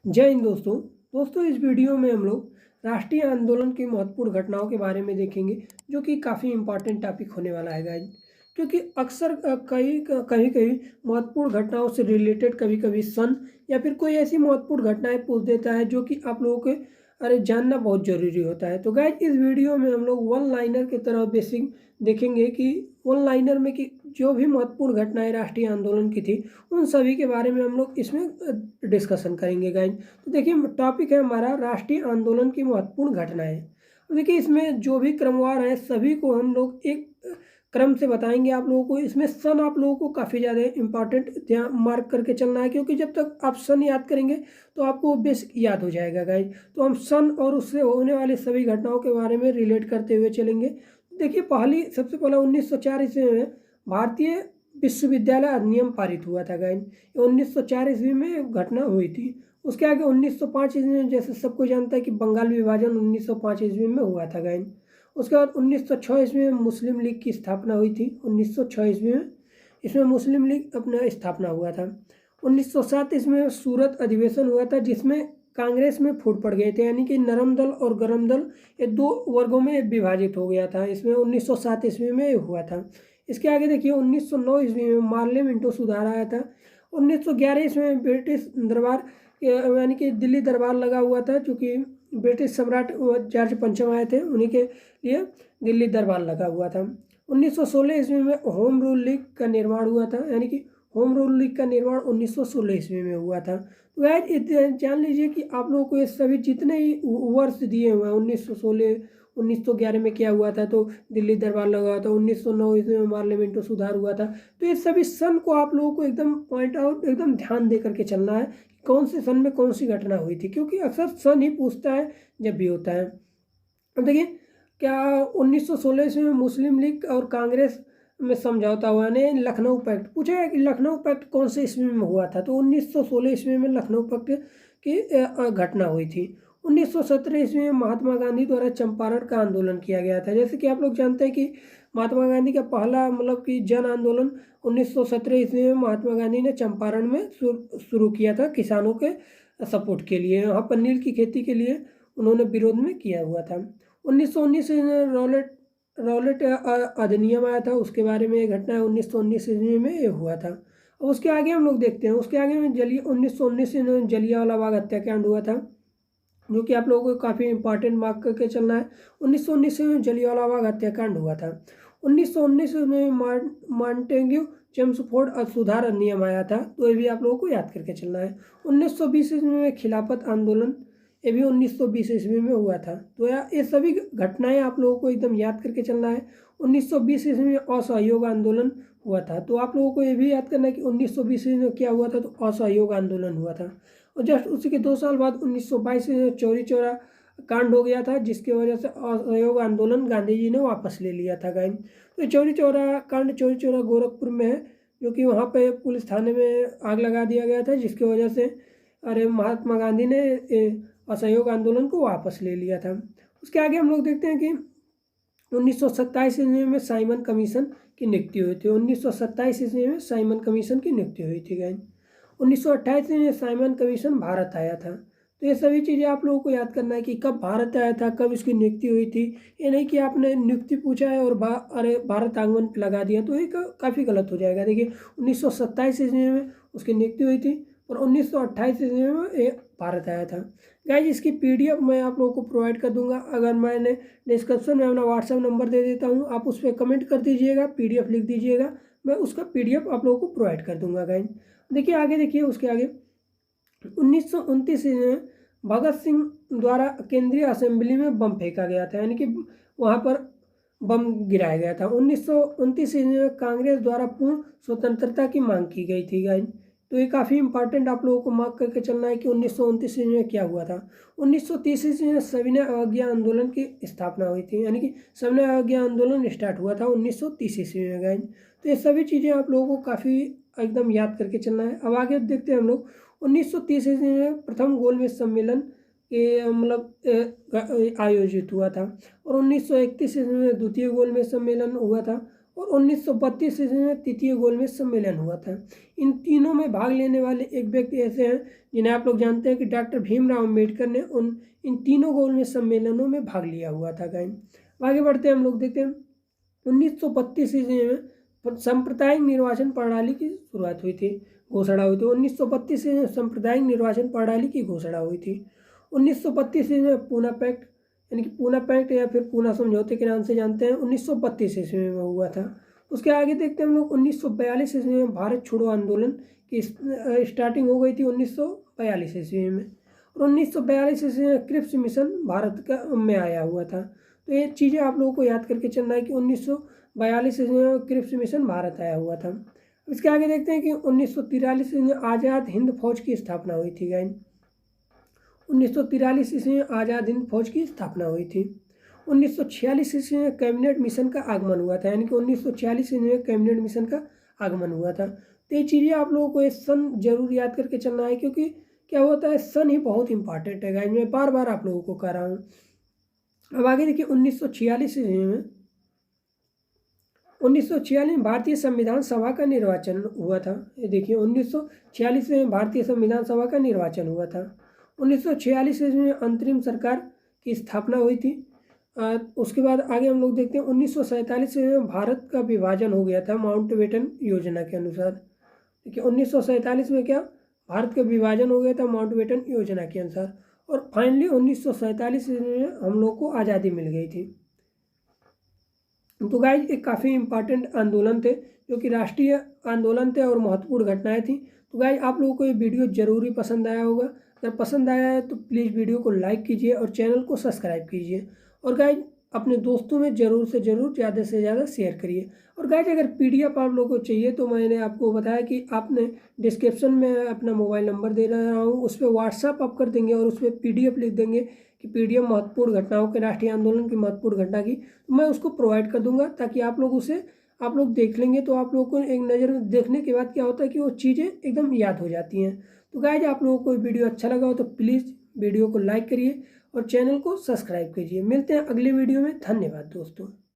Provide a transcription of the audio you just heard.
जय हिंद दोस्तों इस वीडियो में हम लोग राष्ट्रीय आंदोलन की महत्वपूर्ण घटनाओं के बारे में देखेंगे जो कि काफ़ी इम्पॉर्टेंट टॉपिक होने वाला है गाइज। क्योंकि अक्सर कहीं कहीं महत्वपूर्ण घटनाओं से रिलेटेड कभी कभी सन या फिर कोई ऐसी महत्वपूर्ण घटनाएं पूछ देता है जो कि आप लोगों के जानना बहुत ज़रूरी होता है। तो गाइज इस वीडियो में हम लोग वन लाइनर की तरह बेसिक देखेंगे कि वन लाइनर में कि जो भी महत्वपूर्ण घटनाएं राष्ट्रीय आंदोलन की थी उन सभी के बारे में हम लोग इसमें डिस्कशन करेंगे गाइज। तो देखिए टॉपिक है हमारा राष्ट्रीय आंदोलन की महत्वपूर्ण घटनाएं। अब देखिए इसमें जो भी क्रमवार है सभी को हम लोग एक क्रम से बताएंगे आप लोगों को। इसमें सन आप लोगों को काफ़ी ज़्यादा इंपॉर्टेंट ध्यान मार्क करके चलना है, क्योंकि जब तक आप सन याद करेंगे तो आपको बेसिक याद हो जाएगा गाइज। तो हम सन और उससे होने वाली सभी घटनाओं के बारे में रिलेट करते हुए चलेंगे। देखिए सबसे पहला 1904 ईस्वी में भारतीय विश्वविद्यालय अधिनियम पारित हुआ था गाइज। 1904 ईस्वी में घटना हुई थी। उसके आगे 1905 ईस्वी में जैसे सबको जानता है कि बंगाल विभाजन 1905 ईस्वी में हुआ था गाइज। उसके बाद 1906 ईस्वी में मुस्लिम लीग की स्थापना हुई थी। 1906 ईस्वी में इसमें मुस्लिम लीग अपना स्थापना हुआ था। 1907 ईस्वी में सूरत अधिवेशन हुआ था जिसमें कांग्रेस में फूट पड़ गए थे, यानी कि नरम दल और गरम दल ये दो वर्गों में विभाजित हो गया था। इसमें 1907 ईस्वी में हुआ था। इसके आगे देखिए 1909 ईस्वी में मार्ले मिंटो सुधार आया था। 1911 ईस्वी में ब्रिटिश दरबार यानी कि दिल्ली दरबार लगा हुआ था, क्योंकि ब्रिटिश सम्राट जॉर्ज पंचम आए थे, उन्हीं के लिए दिल्ली दरबार लगा हुआ था। 1916 ईस्वी में होम रूल लीग का निर्माण हुआ था, यानी कि होम रूल लीग का निर्माण 1916 ईस्वी में हुआ था। तो गाइस जान लीजिए कि आप लोगों को ये सभी जितने ही वर्ष दिए हुए हैं, 1916 1911 में क्या हुआ था तो दिल्ली दरबार लगा हुआ था, 1909 ईस्वी में पार्लियामेंट सुधार हुआ था। तो ये सभी सन को आप लोगों को एकदम पॉइंट आउट एकदम ध्यान दे करके चलना है, कौन से सन में कौन सी घटना हुई थी, क्योंकि अक्सर सन ही पूछता है जब भी होता है। अब देखिए क्या 1916 ईस्वी में मुस्लिम लीग और कांग्रेस में समझौता हुआ, ने लखनऊ पैक्ट पूछा है कि लखनऊ पैक्ट कौन से ईस्वी में हुआ था, तो 1916 ईस्वी में लखनऊ पैक्ट की घटना हुई थी। 1917 ईस्वी में महात्मा गांधी द्वारा चंपारण का आंदोलन किया गया था। जैसे कि आप लोग जानते हैं कि महात्मा गांधी का पहला मतलब कि जन आंदोलन 1917 ईस्वी में महात्मा गांधी ने चंपारण में शुरू किया था, किसानों के सपोर्ट के लिए, वहाँ पर नील की खेती के लिए उन्होंने विरोध में किया हुआ था। 1919 में रॉलेट रॉलेट अधिनियम आया था, उसके बारे में ये घटना है 1919 ईस्वी में ये हुआ था। और उसके आगे हम लोग देखते हैं, उसके आगे में 1919 में जलियांवाला बाग हत्याकांड हुआ था, जो कि आप लोगों को काफ़ी इंपॉर्टेंट मार्क करके चलना है। 1919 में जलियांवाला बाग हत्याकांड हुआ था। 1919 में मॉन्टेग्यू चेम्सफोर्ड सुधार अधिनियम आया था, तो ये भी आप लोगों को याद करके चलना है। 1920 ईस्वी में खिलाफत आंदोलन, ये भी 1920 ईस्वी में हुआ था। तो ये सभी घटनाएं आप लोगों को एकदम याद करके चलना है। 1920 ईस्वी में असहयोग आंदोलन हुआ था, तो आप लोगों को ये भी याद करना है कि 1920 ईस्वी में क्या हुआ था, तो असहयोग आंदोलन हुआ था। और जस्ट उसी के 2 साल बाद 1922 में चौरी चौरा कांड हो गया था, जिसकी वजह से असहयोग आंदोलन गांधी जी ने वापस ले लिया था गाइस। तो चौरी चौरा कांड चौरी चौरा गोरखपुर में है, जो कि वहाँ पे पुलिस थाने में आग लगा दिया गया था, जिसकी वजह से महात्मा गांधी ने असहयोग आंदोलन को वापस ले लिया था। उसके आगे हम लोग देखते हैं कि 1927 ईस्वी में साइमन कमीशन की नियुक्ति हुई थी। 1927 ईस्वी में साइमन कमीशन की नियुक्ति हुई थी गाइस। 1928 में साइमन कमीशन भारत आया था। तो ये सभी चीज़ें आप लोगों को याद करना है कि कब भारत आया था, कब इसकी नियुक्ति हुई थी। ये नहीं कि आपने नियुक्ति पूछा है और भारत आगमन लगा दिया, तो ये काफ़ी गलत हो जाएगा। देखिए 1927 ईस्वी में उसकी नियुक्ति हुई थी और 1928 ईस्वी में ये भारत आया था। गाइज इसकी पीडीएफ मैं आप लोगों को प्रोवाइड कर दूंगा। अगर मैंने डिस्क्रिप्शन में अपना व्हाट्सएप नंबर दे देता हूँ, आप उस पर कमेंट कर दीजिएगा, पीडीएफ लिख दीजिएगा, मैं उसका पीडीएफ आप लोगों को प्रोवाइड कर दूंगा गाइज। देखिए आगे देखिए, उसके आगे 1929 में भगत सिंह द्वारा केंद्रीय असेंबली में बम फेंका गया था, यानी कि वहाँ पर बम गिराया गया था। 1929 में कांग्रेस द्वारा पूर्ण स्वतंत्रता की मांग की गई थी गाइज। तो ये काफ़ी इंपॉर्टेंट आप लोगों को मार्क करके चलना है कि 1929 में क्या हुआ था। 1930 में सविनय अवज्ञा आंदोलन की स्थापना हुई थी, यानी कि सविनय अवज्ञा आंदोलन स्टार्ट हुआ था 1930 में गाइज। तो ये सभी चीज़ें आप लोगों को काफ़ी एकदम याद करके चलना है। अब आगे देखते हैं हम लोग 1930 में प्रथम गोलमेज सम्मेलन ये मतलब आयोजित हुआ था, और 1931 में द्वितीय गोलमेज सम्मेलन हुआ था, और 1932 ईस्वी में तृतीय गोलमेज सम्मेलन हुआ था। इन तीनों में भाग लेने वाले एक व्यक्ति ऐसे हैं जिन्हें आप लोग जानते हैं कि डॉक्टर भीमराव अम्बेडकर ने इन तीनों गोलमेज सम्मेलनों में भाग लिया हुआ था। गाइस आगे बढ़ते हैं, हम लोग देखते हैं 1932 ईस्वी में सांप्रदायिक निर्वाचन प्रणाली की शुरुआत हुई थी, घोषणा हुई थी। 1932 में सांप्रदायिक निर्वाचन प्रणाली की घोषणा हुई थी। 1932 में पूना पैक्ट, यानी कि पूना पैक्ट या फिर पूना समझौते के नाम से जानते हैं, 1932 ईस्वी में हुआ था। उसके आगे देखते हैं हम लोग 1942 ईस्वी में भारत छोड़ो आंदोलन की स्टार्टिंग हो गई थी 1942 ईस्वी में। और 1942 ईस्वी में क्रिप्स मिशन भारत का में आया हुआ था। तो ये चीज़ें आप लोगों को याद करके चलना है कि 1942 में क्रिप्स मिशन भारत आया हुआ था। इसके आगे देखते हैं कि 1943 में आज़ाद हिंद फौज की स्थापना हुई थी। गाइस 1943 ईस्वी में आज़ाद हिंद फौज की स्थापना हुई थी। 1946 ईस्वी में कैबिनेट मिशन का आगमन हुआ था, यानी कि 1946 ईस्वी में कैबिनेट मिशन का आगमन हुआ था। तो ये चीज़ें आप लोगों को ये सन जरूर याद करके चलना है, क्योंकि क्या होता है सन ही बहुत इंपॉर्टेंट है। गाइस मैं बार बार आप लोगों को कह रहा हूँ। अब आगे देखिए 1946 में 1946 में भारतीय संविधान सभा का निर्वाचन हुआ था। ये देखिए 1946 में भारतीय संविधान सभा का निर्वाचन हुआ था। 1946 में अंतरिम सरकार की स्थापना हुई थी। उसके बाद आगे हम लोग देखते हैं 1947 में भारत का विभाजन हो गया था माउंटबेटन योजना के अनुसार। देखिए 1947 में क्या भारत का विभाजन हो गया था माउंटबेटन योजना के अनुसार। और फाइनली 1947 में हम लोग को आज़ादी मिल गई थी। तो गाइज एक काफ़ी इम्पॉर्टेंट आंदोलन थे, जो कि राष्ट्रीय आंदोलन थे और महत्वपूर्ण घटनाएं थी। तो गाइज आप लोगों को ये वीडियो जरूरी पसंद आया होगा। अगर पसंद आया है तो प्लीज़ वीडियो को लाइक कीजिए और चैनल को सब्सक्राइब कीजिए। और गाइज अपने दोस्तों में ज़रूर से ज़्यादा शेयर करिए। और गाइज अगर PDF आप लोगों को चाहिए तो मैंने आपको बताया कि आपने डिस्क्रिप्शन में अपना मोबाइल नंबर दे रहा हूँ, उस पर व्हाट्सअप आप कर देंगे और उस पर PDF लिख देंगे कि PDF महत्वपूर्ण घटनाओं के राष्ट्रीय आंदोलन की महत्वपूर्ण घटना की, तो मैं उसको प्रोवाइड कर दूंगा, ताकि आप लोग देख लेंगे तो आप लोगों को एक नज़र में देखने के बाद क्या होता है कि वो चीज़ें एकदम याद हो जाती हैं। तो गाइज आप लोगों को वीडियो अच्छा लगा हो तो प्लीज़ वीडियो को लाइक करिए और चैनल को सब्सक्राइब कीजिए। मिलते हैं अगले वीडियो में। धन्यवाद दोस्तों।